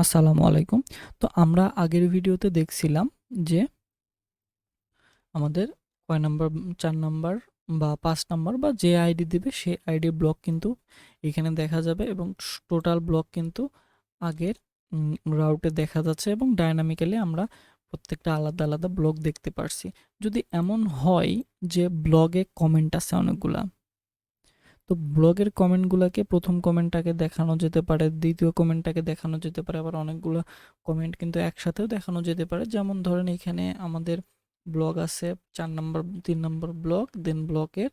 আসসালামু আলাইকুম। তো আমরা আগের ভিডিওতে দেখছিলাম যে আমাদের কয় নাম্বার ৪ নাম্বার বা ৫ নাম্বার বা যে আইডি দিবে সেই আইডি ব্লক কিন্তু এখানে দেখা যাবে এবং টোটাল ব্লক কিন্তু আগের রাউটে দেখা যাচ্ছে এবং ডায়নামিক্যালি আমরা প্রত্যেকটা আলাদা, আলাদা ব্লক দেখতে পারছি। যদি এমন হয় যে ব্লগে কমেন্ট আছে অনেকগুলা, তো ব্লগের কমেন্টগুলোকে প্রথম কমেন্টটাকে দেখানো যেতে পারে, দ্বিতীয় কমেন্টটাকে দেখানো যেতে পারে, আবার অনেকগুলো কমেন্ট কিন্তু একসাথেও দেখানো যেতে পারে। যেমন ধরেন এখানে আমাদের ব্লগ আছে ৪ নাম্বার ৩ নাম্বার ব্লগ, দেন ব্লগের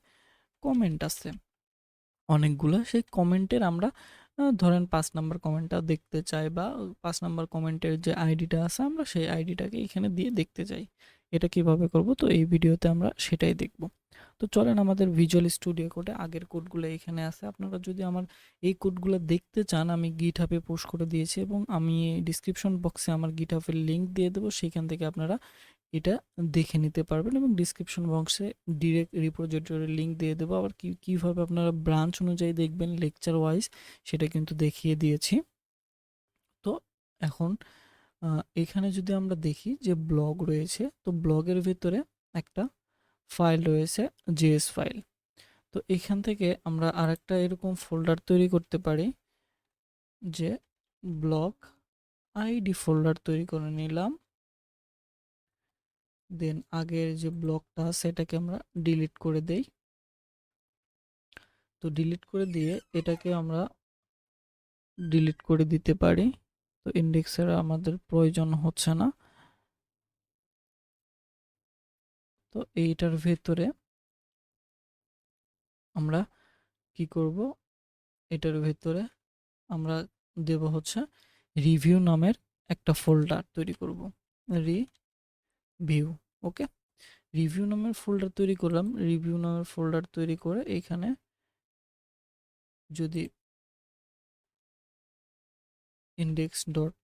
কমেন্ট আছে অনেকগুলো। সেই কমেন্টের আমরা ধরেন ৫ নাম্বার কমেন্টটা দেখতে চাই বা ৫ নাম্বার কমেন্টের যে আইডিটা আছে আমরা সেই আইডিটাকে এখানে দিয়ে দেখতে চাই। এটা কিভাবে করব? তো এই ভিডিওতে আমরা সেটাই দেখব। তো চলেন আমাদের ভিজুয়াল স্টুডিও কোডে আগের কোডগুলো এখানে আছে। আপনারা যদি আমার এই কোডগুলো দেখতে চান আমি GitHub এ পোস্ট করে দিয়েছি এবং আমি ডেসক্রিপশন বক্সে আমার GitHub এর লিংক দিয়ে দেবো। সেখান থেকে আপনারা এটা দেখে নিতে পারবেন এবং ডিসক্রিপশন বক্সে ডিরেক্ট রিপোজিটরির লিংক দিয়ে দেবো। আবার কিভাবে আপনারা ব্রাঞ্চ অনুযায়ী দেখবেন লেকচার ওয়াইজ সেটা কিন্তু দেখিয়ে দিয়েছি। তো এখন এখানে যদি আমরা দেখি যে ব্লগ রয়েছে, তো ব্লগের ভিতরে একটা ফাইল রয়েছে জেএস ফাইল। তো এখান থেকে আমরা আরেকটা এরকম ফোল্ডার তৈরি করতে পারি যে ব্লগ আইডি ফোল্ডার তৈরি করে নিলাম। দেন আগের যে ব্লগটা সেটাকে আমরা ডিলিট করে দেই। তো ডিলিট করে দিয়ে এটাকে আমরা ডিলিট করে দিতে পারি। তো ইন্ডেক্সের আমাদের প্রয়োজন হচ্ছে না। তো এইটার ভেতরে আমরা কি করব, এটার ভেতরে আমরা দেব হচ্ছে রিভিউ নামের একটা ফোল্ডার তৈরি করব। রিভিউ, ওকে। রিভিউ নামের ফোল্ডার তৈরি করলাম। রিভিউ নামের ফোল্ডার তৈরি করে এইখানে যদি ইন্ডেক্স ডট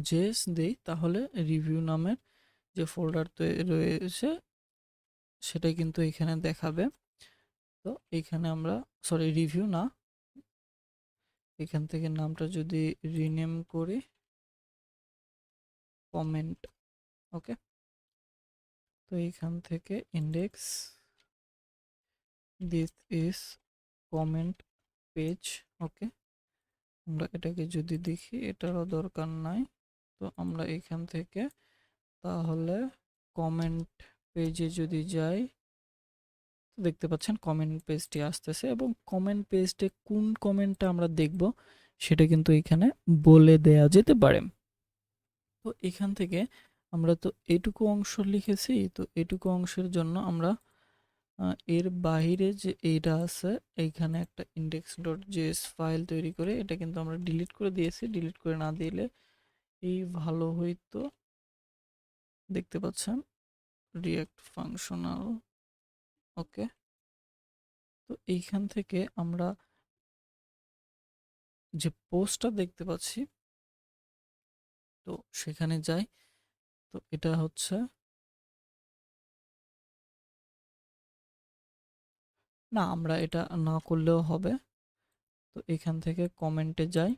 জেএস দেই তাহলে রিভিউ নামের যে ফোল্ডার রয়েছে সেটা কিন্তু এখানে দেখাবে। তো এখানে আমরা রিভিউ না, এখান থেকে নামটা যদি রিনেম করি কমেন্ট, ওকে। তো এইখান থেকে index this is comment page, okay. আমরা এটাকে যদি দেখি এটারও দরকার নাই। তো আমরা এখান থেকে তাহলে কমেন্ট পেজে যদি যাই দেখতে পাচ্ছেন কমেন্ট পেজটি আসতেছে এবং কমেন্ট পেজটে কোন কমেন্টটা আমরা দেখব সেটা কিন্তু এখানে বলে দেয়া যেতে পারে। তো এখান থেকে আমরা তো এইটুকু অংশ লিখেছি, তো এইটুকু অংশের জন্য আমরা এর বাইরে যে এইটা আছে এইখানে একটা index.js ফাইল তৈরি করে এটা কিন্তু আমরা ডিলিট করে দিয়েছি। ডিলিট করে না দিলে এই ভালো হইতো। দেখতে পাচ্ছেন রিঅ্যাক্ট ফাংশনাল, ওকে। তো এইখান থেকে আমরা যে পোস্টটা দেখতে পাচ্ছি তো সেখানে যাই। তো এটা হচ্ছে না, আমরা এটা না করলেও হবে। তো এখান থেকে কমেন্টে যাই,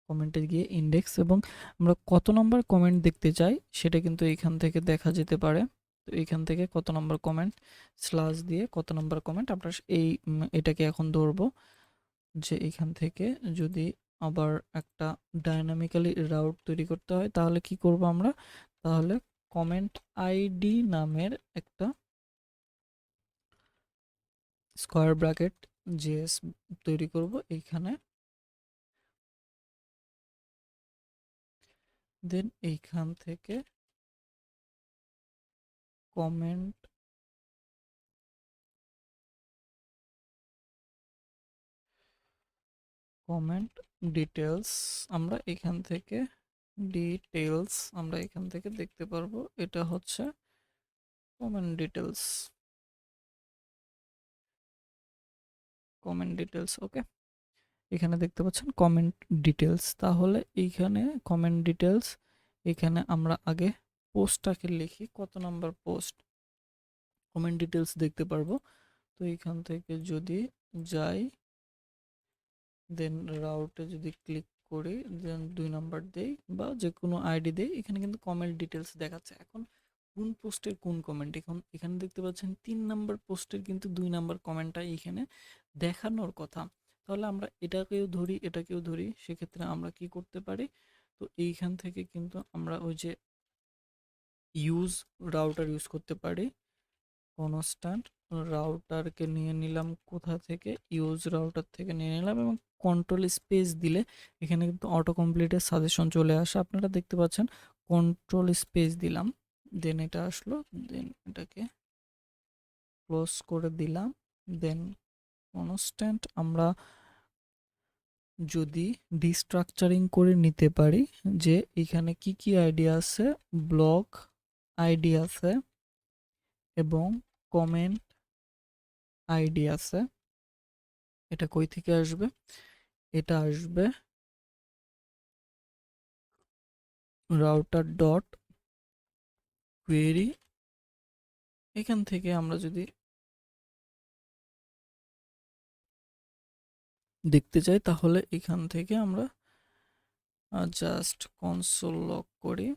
কমেন্টে গিয়ে ইন্ডেক্স এবং আমরা কত নম্বর কমেন্ট দেখতে চাই সেটা কিন্তু এখান থেকে দেখা যেতে পারে। তো এখান থেকে কত নম্বর কমেন্ট স্ল্যাশ দিয়ে কত নম্বর কমেন্ট আমরা এই এটাকে এখন ধরবো যে এখান থেকে যদি আবার একটা ডায়নামিক্যালি রাউট তৈরি করতে হয় তাহলে কি করব আমরা, তাহলে কমেন্ট আইডি নামের একটা স্কোয়ার ব্র্যাকেট জেএস তৈরি করব এইখানে। দেন এইখান থেকে কমেন্ট কমেন্ট ডিটেলস আমরা এখান থেকে দেখতে পারবো। এটা হচ্ছে কমেন্ট ডিটেলস, ওকে। এখানে দেখতে পাচ্ছেন কমেন্ট ডিটেলস। তাহলে এইখানে কমেন্ট ডিটেলস, এখানে আমরা আগে পোস্টটাকে লিখি, কত নাম্বার পোস্ট কমেন্ট ডিটেলস দেখতে পারবো। তো এখান থেকে যদি যাই দেন রাউটে যদি ক্লিক করি, দেন 2 নাম্বার দেই বা যে কোনো আইডি দেই। এখানে কিন্তু কমেন্ট ডিটেলস দেখাচ্ছে। এখন কোন পোস্টের কোন কমেন্ট, এখন এখানে দেখতে পাচ্ছেন 3 নাম্বার পোস্টের কিন্তু 2 নাম্বার কমেন্টটা এখানে দেখানোর কথা। তাহলে আমরা এটাকেও ধরি, এটাকেও ধরি, সেক্ষেত্রে আমরা কি করতে পারি? তো এইখান থেকে কিন্তু আমরা ওই যে ইউজ রাউটার ইউজ করতে পারি। কনস্ট্যান্ট রাউটারকে নিয়ে নিলাম কোথা থেকে, ইউজ রাউটার থেকে নিয়ে নিলাম এবং কন্ট্রোল স্পেস দিলে এখানে কিন্তু অটো কমপ্লিটের সাজেশন চলে আসে, আপনারা দেখতে পাচ্ছেন। কন্ট্রোল স্পেস দিলাম, দেন এটা আসলো, দেন এটাকে ক্লোজ করে দিলাম। দেন কনস্ট্যান্ট আমরা যদি ডিস্ট্রাকচারিং করে নিতে পারি যে এখানে কি কি আইডি আছে, ব্লক আইডি আছে এবং কমেন্ট আইডি আছে। এটা কই থেকে আসবে? এটা আসবে রাউটার ডট কোয়েরি। এখান থেকে আমরা যদি দেখতে চাই তাহলে এখান থেকে আমরা জাস্ট কনসোল লগ করি,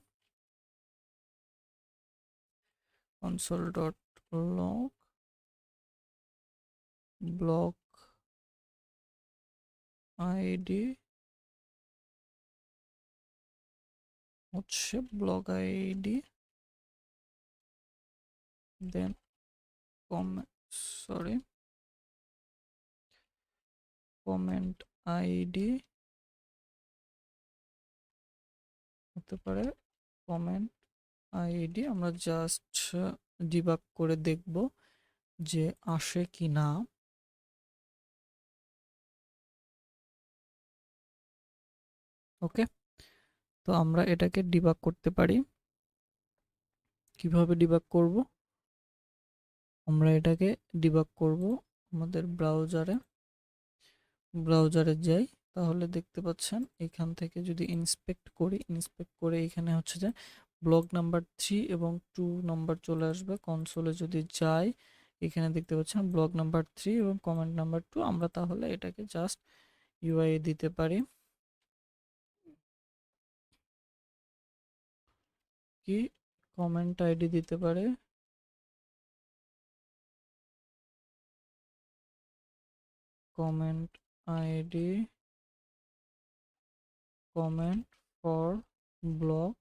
console dot log block ID হচ্ছে ব্লক আইডি, দেন সরি কমেন্ট আইডি হতে পারে, কমেন্ট আইডি আমরা জাস্ট ডিবাগ করে দেখব যে আসে কি না। ওকে, তো আমরা এটাকে ডিবাগ করতে পারি। কিভাবে ডিবাগ করব? আমরা এটাকে ডিবাগ করব আমাদের ব্রাউজারে যাই, তাহলে দেখতে পাচ্ছেন এখান থেকে যদি ইন্সপেক্ট করি, ইন্সপেক্ট করে এখানে হচ্ছে যে ব্লক নাম্বার 3 এবং 2 নাম্বার চলে আসবে। কনসোলে যদি যাই এখানে দেখতে পাচ্ছেন ব্লক নাম্বার 3 এবং কমেন্ট নাম্বার 2। আমরা তাহলে এটাকে জাস্ট ইউআই দিতে পারি, কি কমেন্ট আইডি দিতে পারে, comment ID comment for block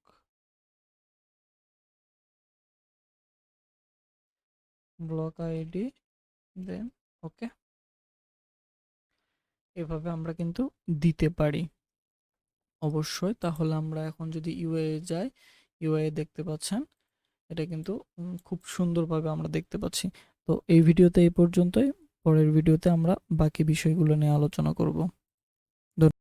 ID, then okay. এভাবে আমরা কিন্তু দিতে পারি অবশ্যই। তাহলে আমরা এখন যদি ইউআই যাই, ইউআই দেখতে পাচ্ছেন এটা কিন্তু খুব সুন্দরভাবে আমরা দেখতে পাচ্ছি। তো এই ভিডিওতে এই পর্যন্তই, পরের ভিডিওতে আমরা বাকি বিষয়গুলো নিয়ে আলোচনা করব।